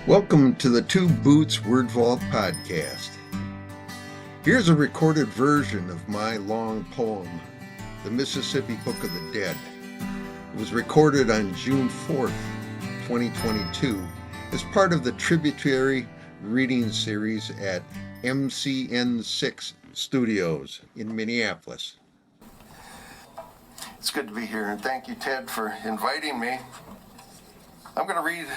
Welcome to the Two Boots Word Vault podcast. Here's a recorded version of my long poem, The Mississippi Book of the Dead. It was recorded on June 4th, 2022, as part of the Tributary Reading Series at MCN6 Studios in Minneapolis. It's good to be here, and thank you, Ted, for inviting me. I'm going to read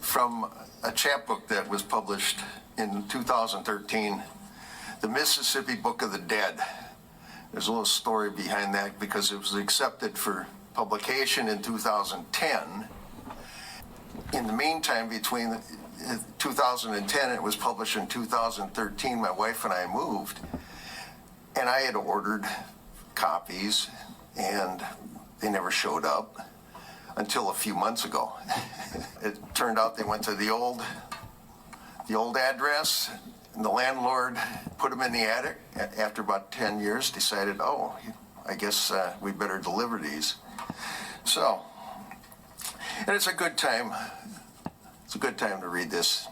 from a chapbook that was published in 2013, The Mississippi Book of the Dead. There's a little story behind that because it was accepted for publication in 2010. In the meantime, between 2010 and it was published in 2013, my wife and I moved, and I had ordered copies, and they never showed up until a few months ago. It turned out they went to the old address, and the landlord put them in the attic. After about 10 years, decided, I guess we better deliver these. So, and it's a good time. It's a good time to read this.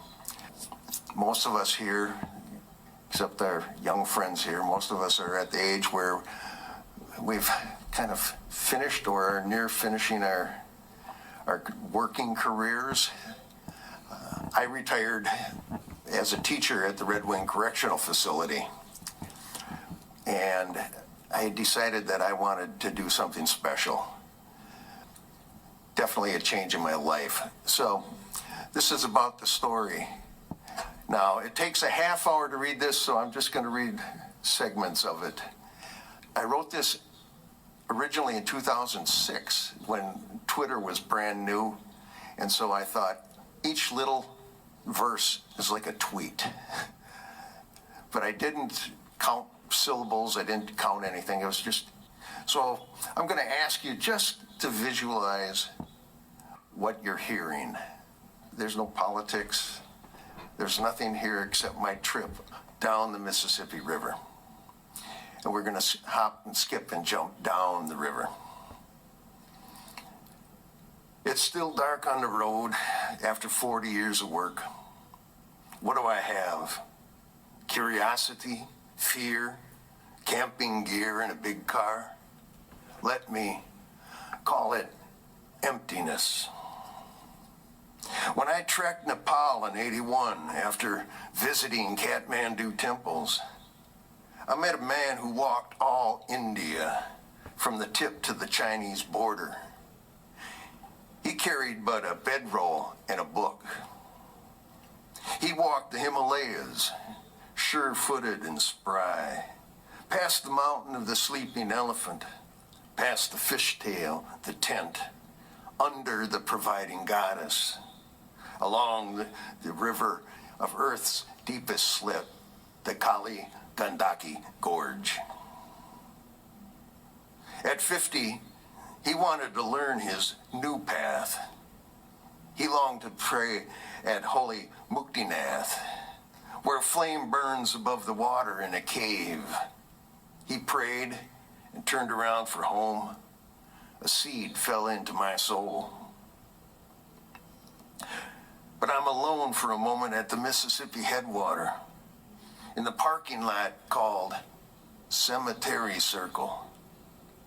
Most of us here, except our young friends here, most of us are at the age where we've kind of finished or are near finishing our working careers. I retired as a teacher at the Red Wing Correctional Facility, and I decided that I wanted to do something special. Definitely a change in my life. So this is about the story. Now, it takes a half hour to read this, so I'm just going to read segments of it. I wrote this originally in 2006 when Twitter was brand new, and so I thought each little verse is like a tweet. But I didn't count syllables, I didn't count anything, it was just, so I'm going to ask you just to visualize what you're hearing. There's no politics, there's nothing here except my trip down the Mississippi River. And we're going to hop and skip and jump down the river. It's still dark on the road after 40 years of work. What do I have? Curiosity, fear, camping gear, and a big car? Let me call it emptiness. When I trekked Nepal in '81 after visiting Kathmandu temples, I met a man who walked all India from the tip to the Chinese border. He carried but a bedroll and a book. He walked the Himalayas, sure-footed and spry, past the mountain of the sleeping elephant, past the fishtail, the tent, under the providing goddess, along the river of Earth's deepest slip, the Kali Gandaki Gorge. At 50, he wanted to learn his new path. He longed to pray at holy Muktinath, where flame burns above the water in a cave. He prayed and turned around for home. A seed fell into my soul. But I'm alone for a moment at the Mississippi headwater, in the parking lot called Cemetery Circle.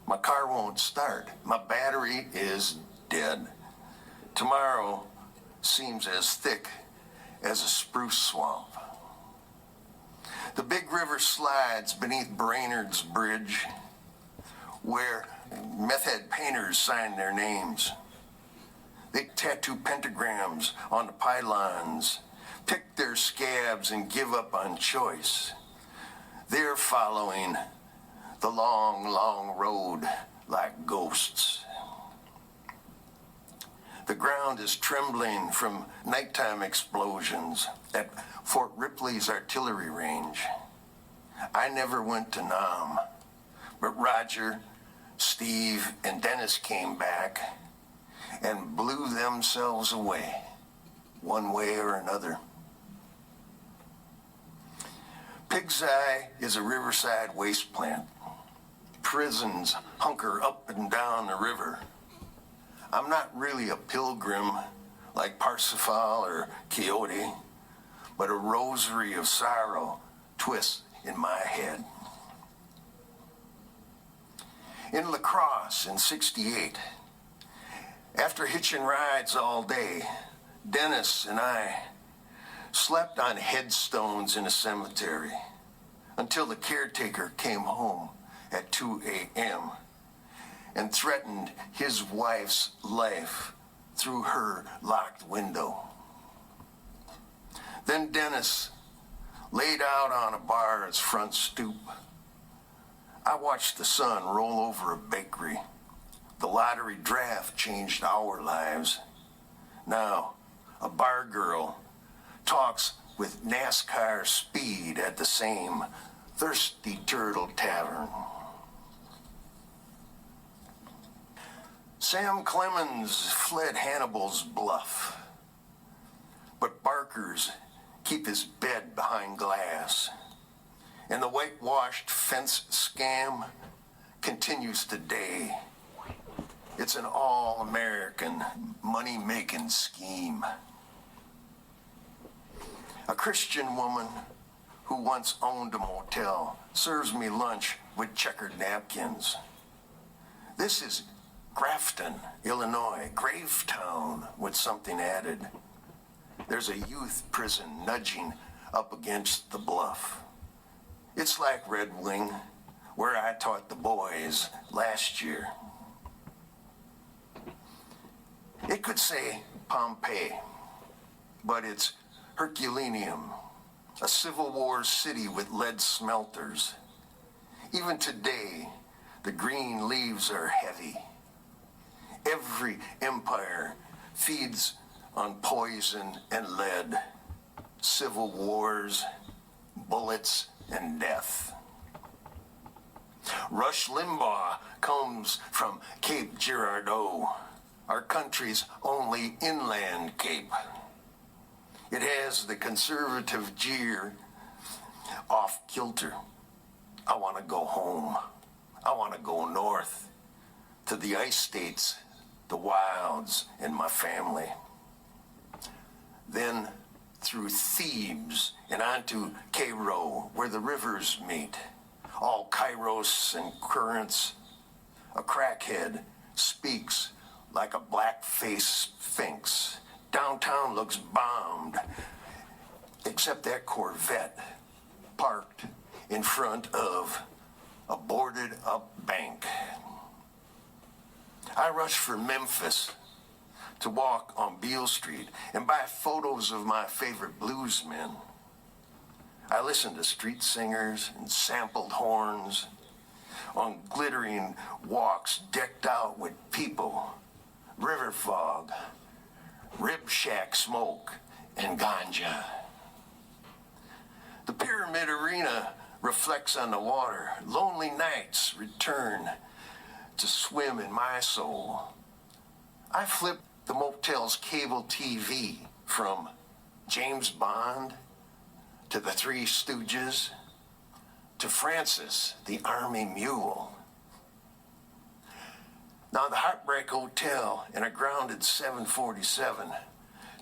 My car won't start. My battery is dead. Tomorrow seems as thick as a spruce swamp. The big river slides beneath Brainerd's Bridge, where meth head painters sign their names. They tattoo pentagrams on the pylons, pick their scabs and give up on choice. They're following the long, long road like ghosts. The ground is trembling from nighttime explosions at Fort Ripley's artillery range. I never went to Nam, but Roger, Steve, and Dennis came back and blew themselves away, one way or another. Pig's Eye is a riverside waste plant. Prisons hunker up and down the river. I'm not really a pilgrim like Parsifal or Quixote, but a rosary of sorrow twists in my head. In La Crosse in '68, after hitching rides all day, Dennis and I slept on headstones in a cemetery until the caretaker came home at 2 a.m. and threatened his wife's life through her locked window. Then Dennis laid out on a bar's front stoop. I watched the sun roll over a bakery. The lottery draft changed our lives. Now, a bar girl talks with NASCAR speed at the same Thirsty Turtle Tavern. Sam Clemens fled Hannibal's bluff, but Barker's keep his bed behind glass, and the whitewashed fence scam continues today. It's an all-American money-making scheme. A Christian woman who once owned a motel serves me lunch with checkered napkins. This is Grafton, Illinois, Gravetown with something added. There's a youth prison nudging up against the bluff. It's like Red Wing, where I taught the boys last year. It could say Pompeii, but it's Herculaneum, a Civil War city with lead smelters. Even today, the green leaves are heavy. Every empire feeds on poison and lead, civil wars, bullets, and death. Rush Limbaugh comes from Cape Girardeau, our country's only inland cape. It has the conservative jeer, off kilter. I want to go home. I want to go north to the ice states, the wilds, and my family. Then through Thebes and onto Cairo, where the rivers meet, all kairos and currents. A crackhead speaks like a black-faced sphinx. Downtown looks bombed, except that Corvette parked in front of a boarded-up bank. I rush for Memphis to walk on Beale Street and buy photos of my favorite bluesmen. I listen to street singers and sampled horns on glittering walks decked out with people, river fog, rib shack smoke, and ganja. The Pyramid Arena reflects on the water. Lonely nights return to swim in my soul. I flip the motel's cable TV from James Bond to the Three Stooges to Francis, the Army Mule. Now the Heartbreak Hotel and a grounded 747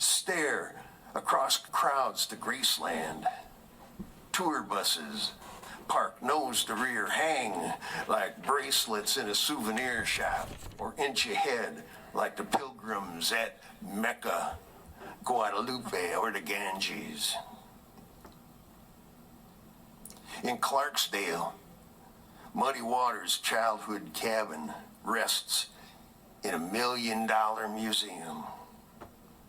stare across crowds to Graceland. Tour buses park nose to rear, hang like bracelets in a souvenir shop, or inch ahead like the pilgrims at Mecca, Guadalupe, or the Ganges. In Clarksdale, Muddy Waters' childhood cabin rests in $1 million museum.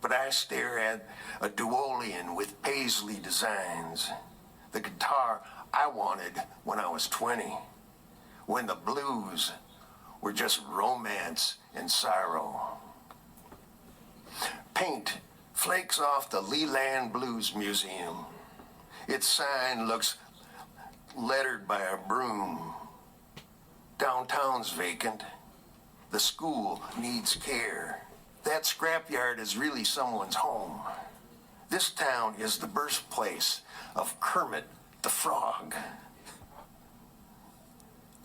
But I stare at a Duolian with paisley designs, the guitar I wanted when I was 20, when the blues were just romance and sorrow. Paint flakes off the Leland Blues Museum. Its sign looks lettered by a broom. Downtown's vacant. The school needs care. That scrapyard is really someone's home. This town is the birthplace of Kermit the Frog.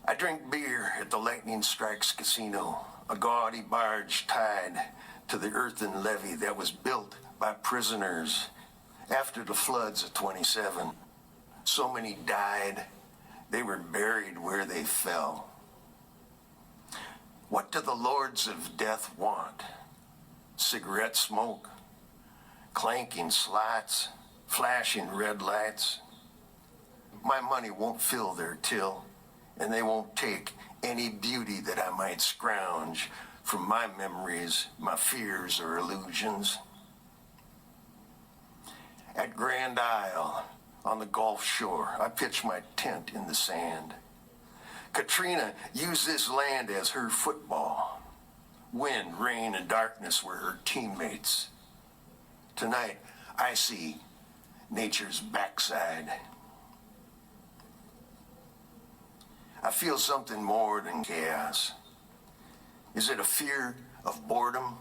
I drink beer at the Lightning Strikes Casino, a gaudy barge tied to the earthen levee that was built by prisoners after the floods of 27. So many died, they were buried where they fell. What do the lords of death want? Cigarette smoke, clanking slots, flashing red lights. My money won't fill their till, and they won't take any beauty that I might scrounge from my memories, my fears, or illusions. At Grand Isle, on the Gulf Shore, I pitched my tent in the sand. Katrina used this land as her football. Wind, rain, and darkness were her teammates. Tonight, I see nature's backside. I feel something more than chaos. Is it a fear of boredom?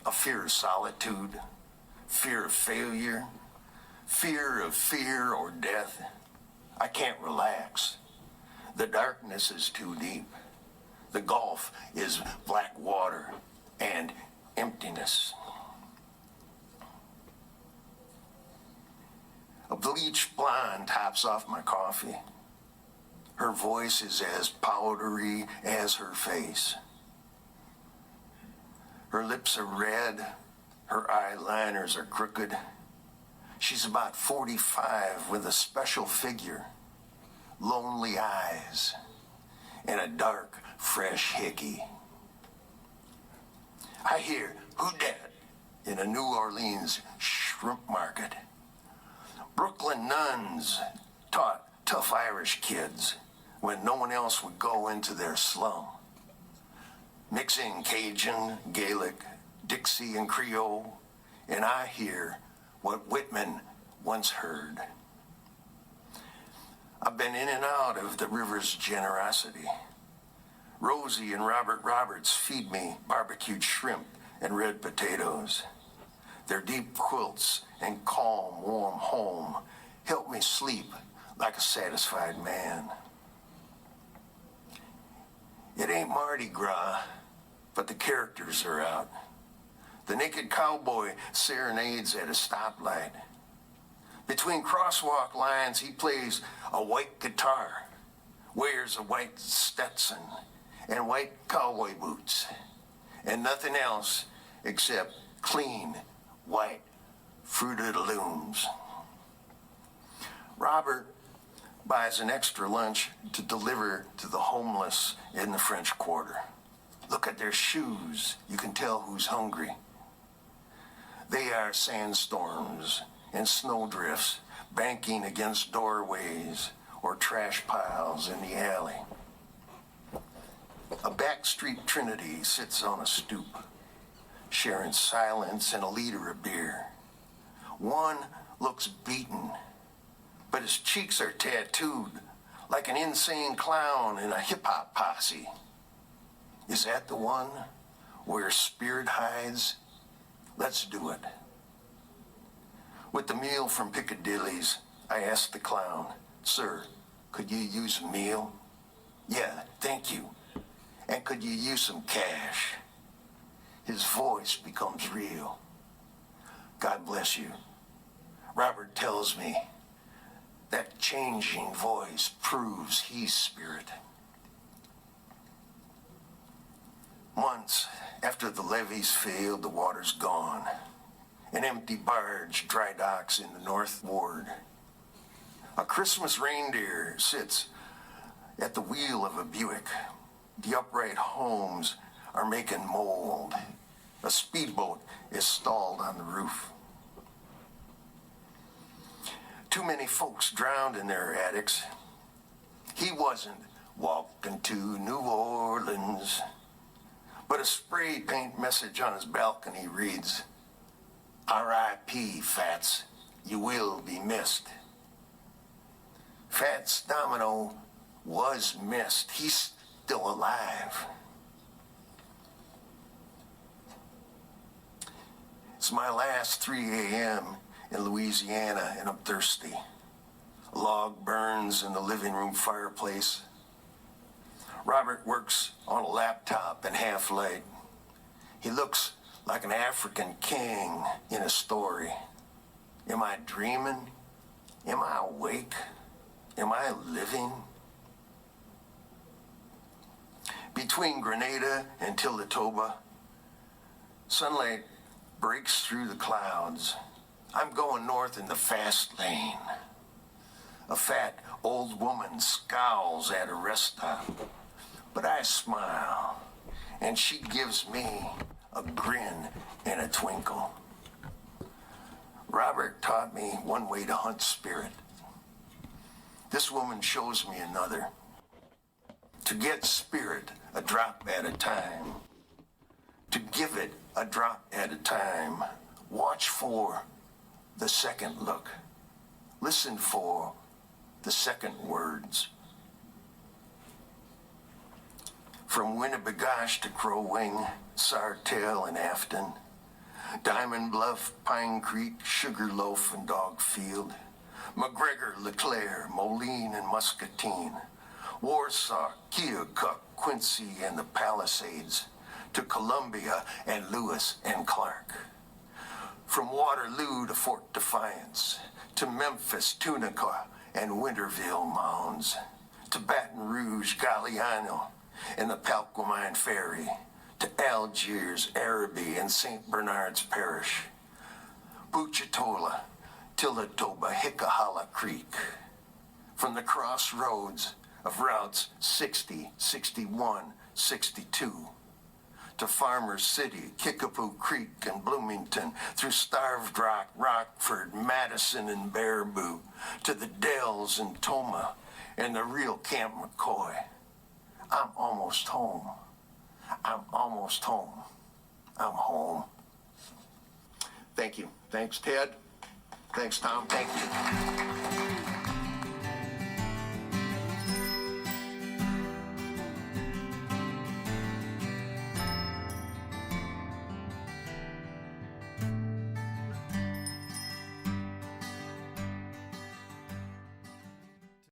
A fear of solitude? Fear of failure? Fear of fear or death? I can't relax. The darkness is too deep. The gulf is black water and emptiness. A bleached blonde tops off my coffee. Her voice is as powdery as her face. Her lips are red. Her eyeliners are crooked. She's about 45 with a special figure, lonely eyes, and a dark, fresh hickey. I hear "Who dat?" in a New Orleans shrimp market. Brooklyn nuns taught tough Irish kids when no one else would go into their slum. Mixing Cajun, Gaelic, Dixie, and Creole, and I hear what Whitman once heard. I've been in and out of the river's generosity. Rosie and Robert Roberts feed me barbecued shrimp and red potatoes. Their deep quilts and calm, warm home help me sleep like a satisfied man. It ain't Mardi Gras, but the characters are out. The naked cowboy serenades at a stoplight. Between crosswalk lines, he plays a white guitar, wears a white Stetson and white cowboy boots, and nothing else except clean, white Fruit of the Looms. Robert buys an extra lunch to deliver to the homeless in the French Quarter. Look at their shoes. You can tell who's hungry. They are sandstorms and snowdrifts banking against doorways or trash piles in the alley. A backstreet trinity sits on a stoop, sharing silence and a liter of beer. One looks beaten, but his cheeks are tattooed like an insane clown in a hip-hop posse. Is that the one where spirit hides? Let's do it. With the meal from Piccadilly's, I asked the clown, "Sir, could you use a meal?" "Yeah, thank you. And could you use some cash?" His voice becomes real. "God bless you." Robert tells me that changing voice proves he's spirit. Months after the levees failed, the water's gone. An empty barge dry docks in the North Ward. A Christmas reindeer sits at the wheel of a Buick. The upright homes are making mold. A speedboat is stalled on the roof. Too many folks drowned in their attics. He wasn't walking to New Orleans, but a spray paint message on his balcony reads, "R.I.P. Fats, you will be missed." Fats Domino was missed. He's still alive. It's my last 3 a.m. in Louisiana, and I'm thirsty. A log burns in the living room fireplace. Robert works on a laptop in half light. He looks like an African king in a story. Am I dreaming? Am I awake? Am I living? Between Grenada and Tilatoba, sunlight breaks through the clouds. I'm going north in the fast lane. A fat old woman scowls at a rest stop, but I smile, and she gives me a grin and a twinkle. Robert taught me one way to hunt spirit. This woman shows me another. To get spirit a drop at a time. To give it a drop at a time. Watch for the second look. Listen for the second words. From Winnebagosh to Crow Wing, Sartell and Afton, Diamond Bluff, Pine Creek, Sugarloaf and Dogfield, McGregor, LeClaire, Moline and Muscatine, Warsaw, Keokuk, Quincy and the Palisades, to Columbia and Lewis and Clark. From Waterloo to Fort Defiance, to Memphis, Tunica and Winterville Mounds, to Baton Rouge, Galliano and the Palquamine Ferry, to Algiers, Araby and St. Bernard's Parish, Buchatola, Tilatoba, Hickahala Creek. From the crossroads of routes 60, 61, 62, to Farmers City, Kickapoo Creek and Bloomington, through Starved Rock, Rockford, Madison and Baraboo, to the Dells and Toma and the real Camp McCoy. I'm almost home. I'm almost home. I'm home. Thank you. Thanks, Ted. Thanks, Tom. Thank you.